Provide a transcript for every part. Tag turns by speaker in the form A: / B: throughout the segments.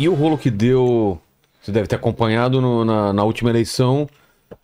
A: E o rolo que deu, você deve ter acompanhado na última eleição,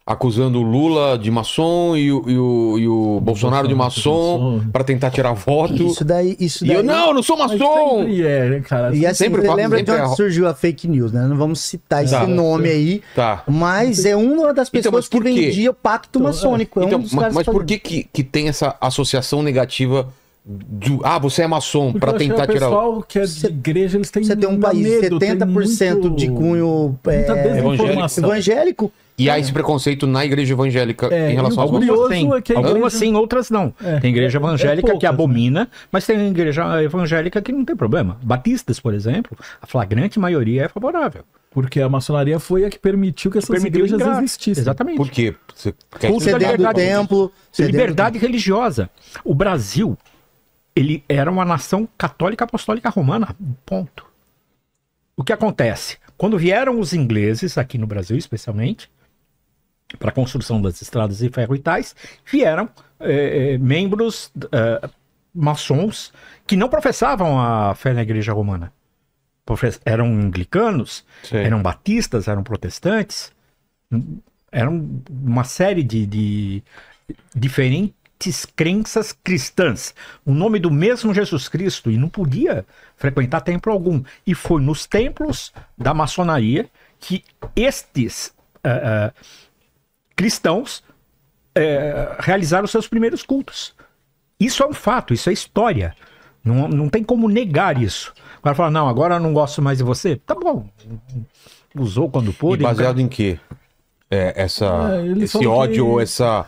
A: acusando o Lula de maçom e o Bolsonaro de maçom para tentar tirar voto.
B: Isso daí.
A: E eu não sou maçom!
C: Né, cara?
B: E assim,
A: Sempre
B: você lembra de
A: sempre
B: onde surgiu a fake news, né? Não vamos citar esse
A: Tá.
B: nome aí,
A: Tá.
B: mas é uma das
A: Então,
B: pessoas
A: mas por
B: que
A: quê?
B: vendia o pacto maçônico. É um
A: Então,
B: dos caras
A: mas
B: que
A: por
B: fazia.
A: que tem essa associação negativa de, você é maçom,
C: Porque
A: para
C: eu acho que
A: tentar
C: o
A: tirar
C: pessoal que é de igreja, eles têm
B: Você tem um
C: dá
B: país
C: medo,
B: 70%
C: tem
B: de cunho
C: muita desinformação.
B: evangélico.
A: E há esse preconceito na igreja evangélica em relação aos
C: curioso
A: maçons?
D: Tem.
C: é que a
D: Algumas
C: igreja-
D: sim, outras não. Tem igreja evangélica
C: poucas,
D: que abomina, mas tem igreja evangélica que não tem problema. Batistas, por exemplo, a flagrante maioria é favorável.
C: Porque a maçonaria foi a que permitiu que essas
D: Permitiu
C: igrejas
D: entrar.
C: existissem.
D: Exatamente.
A: Por quê? Você quer
D: Culto da
B: Cedendo do
D: liberdade.
B: templo. cedendo do
D: Liberdade religiosa. O Brasil, ele era uma nação católica apostólica romana. Ponto. O que acontece? Quando vieram os ingleses, aqui no Brasil especialmente, para a construção das estradas de ferro e tais, vieram membros maçons que não professavam a fé na igreja romana. Eram anglicanos,
A: Sim.
D: eram batistas, eram protestantes, eram uma série de diferentes crenças cristãs. O nome do mesmo Jesus Cristo, e não podia frequentar templo algum. E foi nos templos da maçonaria que estes cristãos realizaram seus primeiros cultos. Isso é um fato, isso é história. Não tem como negar isso. O cara fala, não, agora eu não gosto mais de você. Tá bom. Usou quando
A: E
D: pôde.
A: baseado em quê?
C: eles
A: Esse
C: falam
A: ódio
C: que-
A: ou essa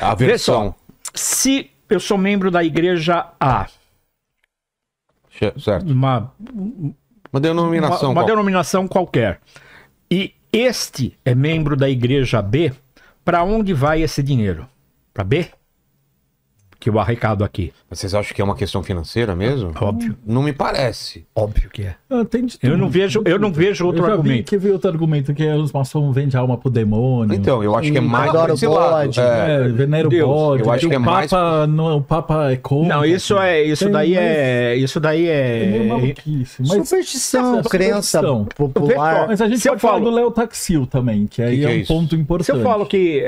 A: aversão?
D: Se eu sou membro da igreja A,
A: Certo.
D: uma
A: Denominação.
D: uma
A: qual?
D: denominação qualquer, e este é membro da igreja B, para onde vai esse dinheiro? Para B? Que eu arrecado aqui.
A: Mas vocês acham que é uma questão financeira mesmo?
D: Óbvio.
A: Não me parece.
D: Óbvio que é.
C: Tem de
D: Eu
C: tudo,
D: não vejo-
C: tem de
D: eu não
C: tudo.
D: vejo outro
C: eu já
D: argumento.
C: Vi que vi outro argumento, que os maçons vendem alma pro demônio.
A: Então, eu acho que é mais
B: Adora
A: por esse
B: o
A: lado.
B: bode.
C: Venera o
D: Deus,
C: bode.
A: eu acho que é
C: o
A: mais-
C: Papa, o Papa é contra.
D: Não, isso daí
C: É meio
D: é
C: maluquice. Mas
B: Superstição,
C: Essa
B: crença
C: superstição.
B: popular.
C: Mas a gente
D: Se eu
C: pode falar
D: falo-
C: do Léo Taxil também, que aí
A: Que
C: é
A: é
C: um
A: isso?
C: ponto importante.
D: Se eu falo que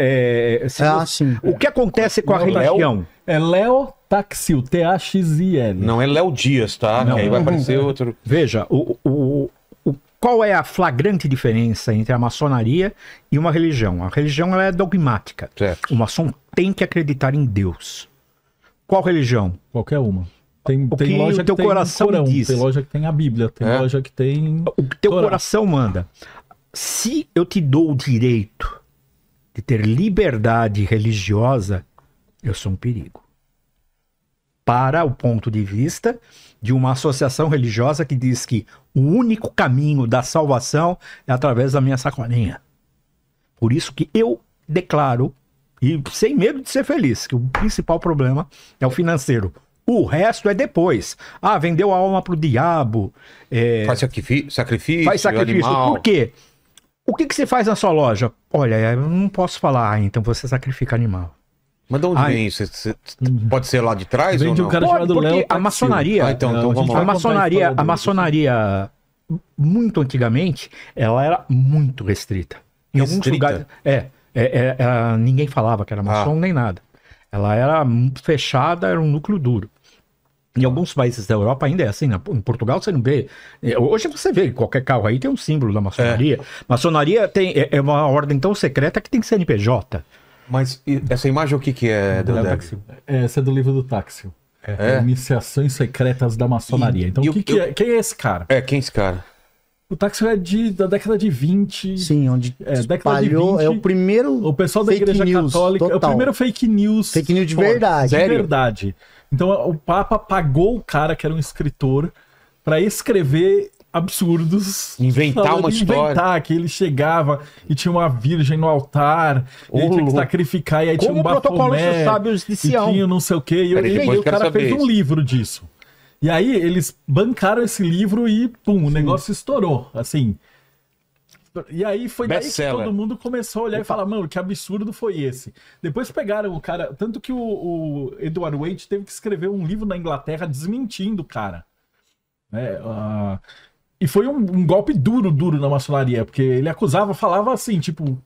B: Sim.
D: o que acontece com a
C: Não,
D: religião?
C: É Léo Taxil, T-A-X-I-L.
A: Não é Léo Dias, tá? Que aí vai aparecer outro.
D: Veja, qual é a flagrante diferença entre a maçonaria e uma religião? A religião ela é dogmática.
A: Certo.
D: O maçom tem que acreditar em Deus. Qual religião?
C: Qualquer uma. Tem
D: que
C: loja
D: o teu
C: que tem
D: coração
C: Corão,
D: diz.
C: tem loja que tem a Bíblia, tem
A: É?
C: loja que tem...
D: O que teu
C: Torá.
D: coração manda. Se eu te dou o direito de ter liberdade religiosa, eu sou um perigo. Para o ponto de vista de uma associação religiosa que diz que o único caminho da salvação é através da minha sacolinha. Por isso que eu declaro, e sem medo de ser feliz, que o principal problema é o financeiro. O resto é depois. Ah, vendeu a alma pro diabo.
A: Faz sacrifício,
D: Faz sacrifício.
A: animal.
D: Por quê? O que você faz na sua loja? Olha, eu não posso falar. Ah, então você sacrifica animal.
A: Mas de onde
D: Ai.
A: vem isso? Pode ser lá de trás
C: Vem
A: ou
C: de
A: não?
C: um cara
D: Pode,
C: chamado
D: porque
C: Léo
D: a
C: Taxil.
D: maçonaria,
A: Ah, então
C: a
A: vamos
C: gente
A: lá.
C: vai
D: a
C: contar
D: maçonaria,
C: história
D: a maçonaria, muito antigamente, ela era muito restrita. Em alguns
A: Restrita?
D: lugares, ninguém falava que era maçom nem nada. Ela era fechada, era um núcleo duro. Em alguns países da Europa ainda é assim. Em Portugal você não vê. Hoje você vê, qualquer carro aí tem um símbolo da maçonaria. Maçonaria é uma ordem tão secreta que tem CNPJ.
A: Mas essa imagem o que é,
D: Léo
A: Deodébio?
D: Taxil.
C: Essa é do livro do Táxil.
A: É?
C: Iniciações Secretas da Maçonaria. Então,
A: e
C: quem é esse cara?
A: Quem é esse cara?
C: O Táxil é da década de 20.
B: Sim, onde
C: década
B: espalhou,
C: de 20,
B: é o primeiro
C: O pessoal da
B: fake
C: Igreja
B: news
C: Católica. É o
B: total.
C: primeiro fake news.
B: Fake news de
C: forte,
B: verdade.
C: De
A: Sério?
C: verdade. Então, o Papa pagou o cara, que era um escritor, pra escrever absurdos.
A: Inventar
C: falando-
A: uma história.
C: Inventar que ele chegava e tinha uma virgem no altar, e ele tinha que
A: louco.
C: sacrificar, e aí tinha
D: Como
C: um
D: o protocolo dos
C: bafomé,
D: sábios de
C: e
D: Sião.
C: tinha não sei o quê. E,
A: Peraí,
C: e
A: depois
C: o
A: eu quero
C: cara fez
A: saber
C: um
A: isso.
C: livro disso. E aí eles bancaram esse livro e, pum, o negócio estourou, assim. E aí foi daí que
A: Best-seller.
C: todo mundo começou a olhar e falar, mano, que absurdo foi esse? Depois pegaram o cara, tanto que o Edward Waite teve que escrever um livro na Inglaterra desmentindo o cara. E foi um golpe duro na maçonaria, porque ele falava assim, tipo...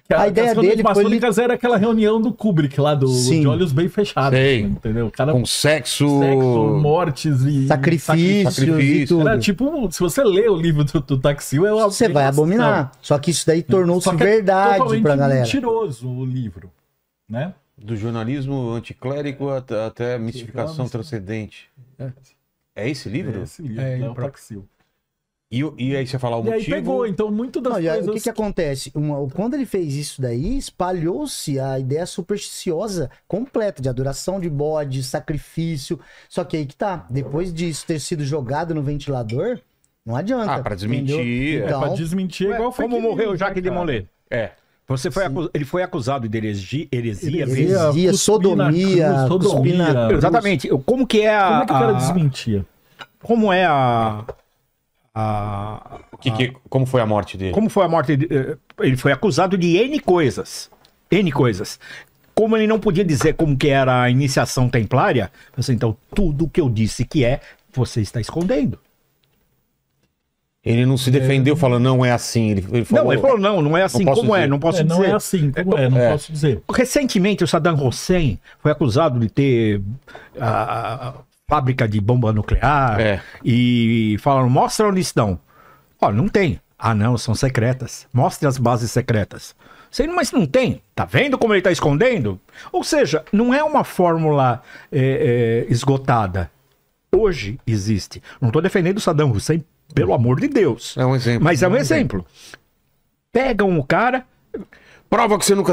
B: A ideia dele
C: maçônicas era aquela reunião do Kubrick lá, de olhos bem fechados.
A: Sei.
C: Entendeu? O cara,
A: Com sexo,
C: mortes e
B: sacrifícios e tudo.
C: Era tipo, se você lê o livro do Taksil,
B: você vai abominar. Só que isso daí tornou-se verdade pra galera. É
C: mentiroso o livro, né?
A: Do jornalismo anticlérico até mistificação transcendente. É esse livro?
C: É esse livro, é o Taksil.
A: E aí você fala o
C: motivo...
A: motivo...
C: E aí pegou, então, muito das coisas...
B: O que acontece? Quando ele fez isso daí, espalhou-se a ideia supersticiosa completa de adoração de bode, sacrifício. Só que aí que tá, depois disso ter sido jogado no ventilador, não adianta.
A: Pra desmentir.
B: Então,
C: pra desmentir igual foi
D: como morreu Jacques de Molay. Ele foi acusado de heresia,
B: sodomia.
D: Exatamente. Como que é
C: Como é que o cara desmentia?
D: Como é
A: como foi a morte dele?
D: Como foi a morte dele? Ele foi acusado de N coisas. N coisas. Como ele não podia dizer como que era a iniciação templária, assim, então tudo que eu disse que você está escondendo.
A: Ele não se defendeu falando, não é assim. Ele falou,
D: não é assim, como
A: dizer.
D: é, não posso dizer.
C: Não é assim, como não posso dizer.
D: Recentemente, o Saddam Hussein foi acusado de ter fábrica de bomba nuclear e falaram, mostra onde estão. Não tem. Não, são secretas. Mostre as bases secretas. Mas não tem. Tá vendo como ele está escondendo? Ou seja, não é uma fórmula esgotada. Hoje existe. Não estou defendendo o Saddam Hussein, pelo amor de Deus.
A: É um exemplo.
D: Mas é um exemplo. Pegam o cara...
A: Prova que você nunca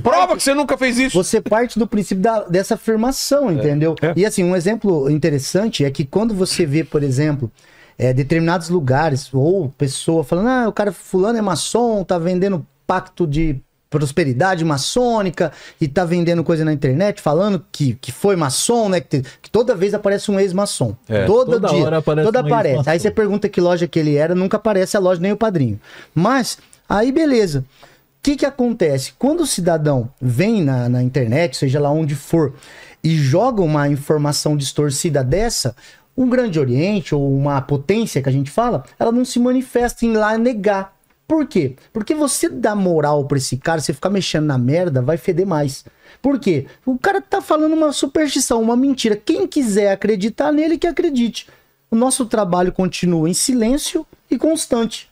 A: Prova que você nunca fez isso.
B: Você parte do princípio dessa afirmação, entendeu? E assim, um exemplo interessante é que quando você vê, por exemplo, determinados lugares, ou pessoa falando, o cara fulano é maçom, tá vendendo pacto de prosperidade maçônica e tá vendendo coisa na internet, falando que foi maçom, né? Que toda vez aparece um ex-maçom. Toda dia.
C: Hora aparece
B: toda aparece. Aí você pergunta que loja que ele era, nunca aparece a loja nem o padrinho. Mas, aí beleza. O que acontece? Quando o cidadão vem na internet, seja lá onde for, e joga uma informação distorcida dessa, um Grande Oriente ou uma potência que a gente fala, ela não se manifesta em lá negar. Por quê? Porque você dá moral pra esse cara, você ficar mexendo na merda, vai feder mais. Por quê? O cara tá falando uma superstição, uma mentira. Quem quiser acreditar nele, que acredite. O nosso trabalho continua em silêncio e constante.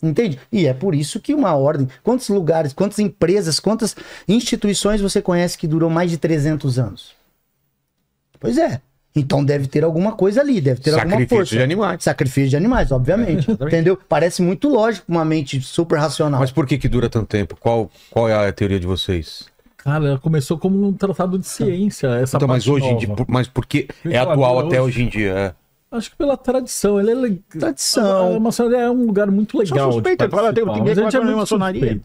B: Entende? E é por isso que uma ordem... Quantos lugares, quantas empresas, quantas instituições você conhece que durou mais de 300 anos? Pois é. Então deve ter alguma coisa ali, deve ter alguma força.
A: Sacrifício de animais.
B: Sacrifício de animais, obviamente. Entendeu? Parece muito lógico uma mente super racional.
A: Mas por que dura tanto tempo? Qual é a teoria de vocês?
C: Cara, ela começou como um tratado de ciência. Essa
A: mas hoje, mas porque é atual até hoje em dia?
C: Acho que pela tradição. Ele é legal.
B: Tradição.
C: A maçonaria é um lugar muito legal.
D: Suspeita, maçonaria.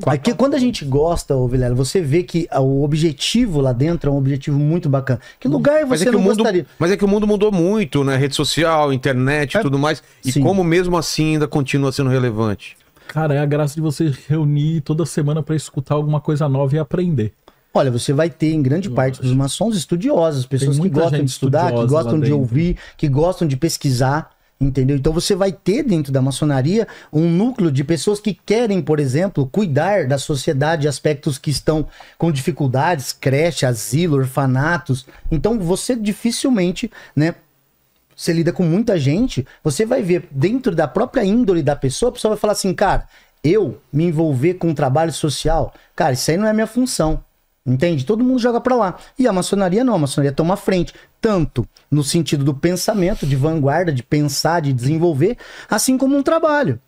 B: Aqui, quando a gente gosta, Vilela, você vê que o objetivo lá dentro é um objetivo muito bacana. Que lugar você não gostaria?
A: Mas é que o mundo mudou muito, né? Rede social, internet e tudo mais. E como mesmo assim ainda continua sendo relevante?
C: Cara, é a graça de você reunir toda semana para escutar alguma coisa nova e aprender.
B: Olha, você vai ter em grande parte dos maçons estudiosos, pessoas que gostam de estudar, que gostam de ouvir, que gostam de pesquisar, entendeu? Então você vai ter dentro da maçonaria um núcleo de pessoas que querem, por exemplo, cuidar da sociedade, aspectos que estão com dificuldades, creche, asilo, orfanatos. Então você dificilmente, né? Você lida com muita gente, você vai ver dentro da própria índole da pessoa, a pessoa vai falar assim, cara, eu me envolver com trabalho social, cara, isso aí não é minha função. Entende? Todo mundo joga pra lá. E a maçonaria não, a maçonaria toma frente, tanto no sentido do pensamento, de vanguarda, de pensar, de desenvolver, assim como um trabalho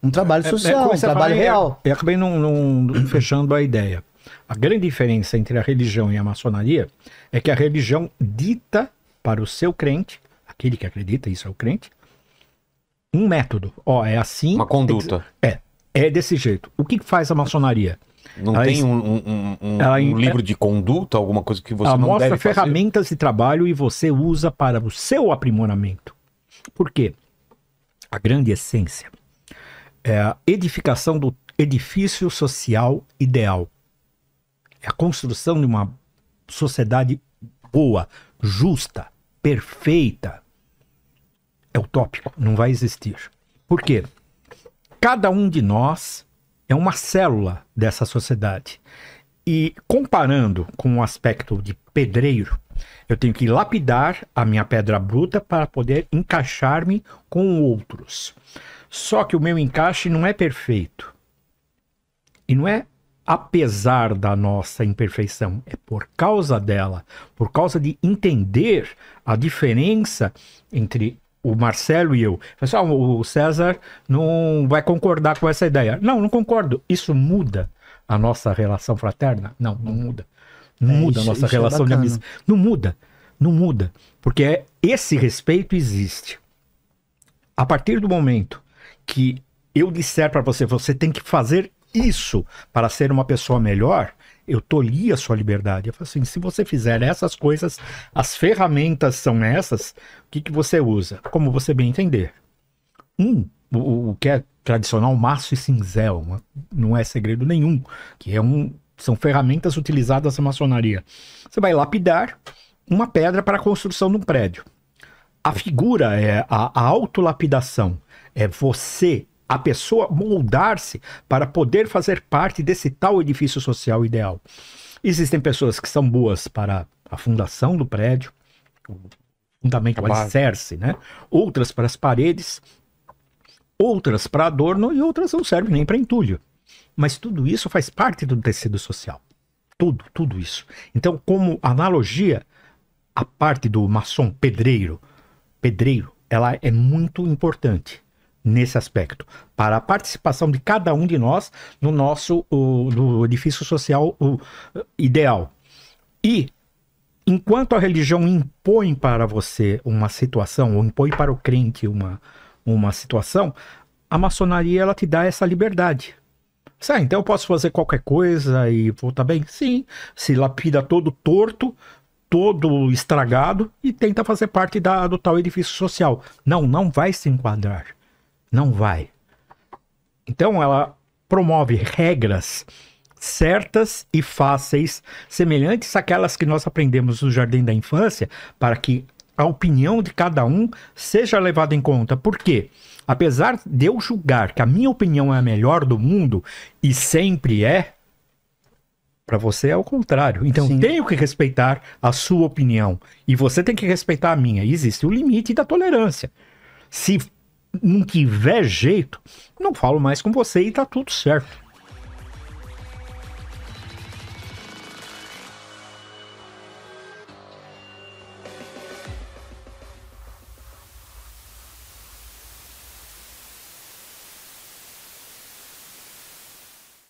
B: social, um trabalho real.
D: Eu acabei não fechando a ideia. A grande diferença entre a religião e a maçonaria é que a religião dita para o seu crente, aquele que acredita, isso é o crente, um método. É assim.
A: Uma conduta.
D: É desse jeito. O que faz a maçonaria?
A: Não tem um livro de conduta, alguma coisa que você não deve fazer?
D: Ela mostra ferramentas de trabalho e você usa para o seu aprimoramento. Por quê? A grande essência é a edificação do edifício social ideal. É a construção de uma sociedade boa, justa, perfeita. é utópico, não vai existir. Por quê? Cada um de nós é uma célula dessa sociedade. E comparando com o aspecto de pedreiro, eu tenho que lapidar a minha pedra bruta para poder encaixar-me com outros. Só que o meu encaixe não é perfeito. E não é apesar da nossa imperfeição, é por causa dela, por causa de entender a diferença entre o Marcelo e eu. O César não vai concordar com essa ideia. Não, não concordo. Isso muda a nossa relação fraterna? Não, não muda. Não muda a nossa relação de amizade. Não muda. Não muda. Porque esse respeito existe. A partir do momento que eu disser para você, você tem que fazer isso para ser uma pessoa melhor, eu tolhi a sua liberdade. Eu falo assim, se você fizer essas coisas, as ferramentas são essas, o que você usa? Como você bem entender. O que é tradicional, maço e cinzel, não é segredo nenhum, que são ferramentas utilizadas na maçonaria. Você vai lapidar uma pedra para a construção de um prédio. A figura é a autolapidação, é você, a pessoa, moldar-se para poder fazer parte desse tal edifício social ideal. Existem pessoas que são boas para a fundação do prédio, o fundamento, o alicerce, né? Outras para as paredes, outras para adorno e outras não servem nem para entulho. Mas tudo isso faz parte do tecido social. Tudo isso. Então, como analogia, a parte do maçom pedreiro, ela é muito importante nesse aspecto, para a participação de cada um de nós no nosso no edifício social ideal. E, enquanto a religião impõe para você uma situação, ou impõe para o crente uma situação, a maçonaria ela te dá essa liberdade. Então eu posso fazer qualquer coisa e vou estar bem? Sim, se lapida todo torto, todo estragado e tenta fazer parte do tal edifício social. Não vai se enquadrar. Não vai. Então ela promove regras certas e fáceis, semelhantes àquelas que nós aprendemos no Jardim da Infância, para que a opinião de cada um seja levada em conta. Por quê? Apesar de eu julgar que a minha opinião é a melhor do mundo, e sempre é, para você é o contrário. Então eu tenho que respeitar a sua opinião, e você tem que respeitar a minha. E existe o limite da tolerância. Se não tiver jeito, não falo mais com você e tá tudo certo.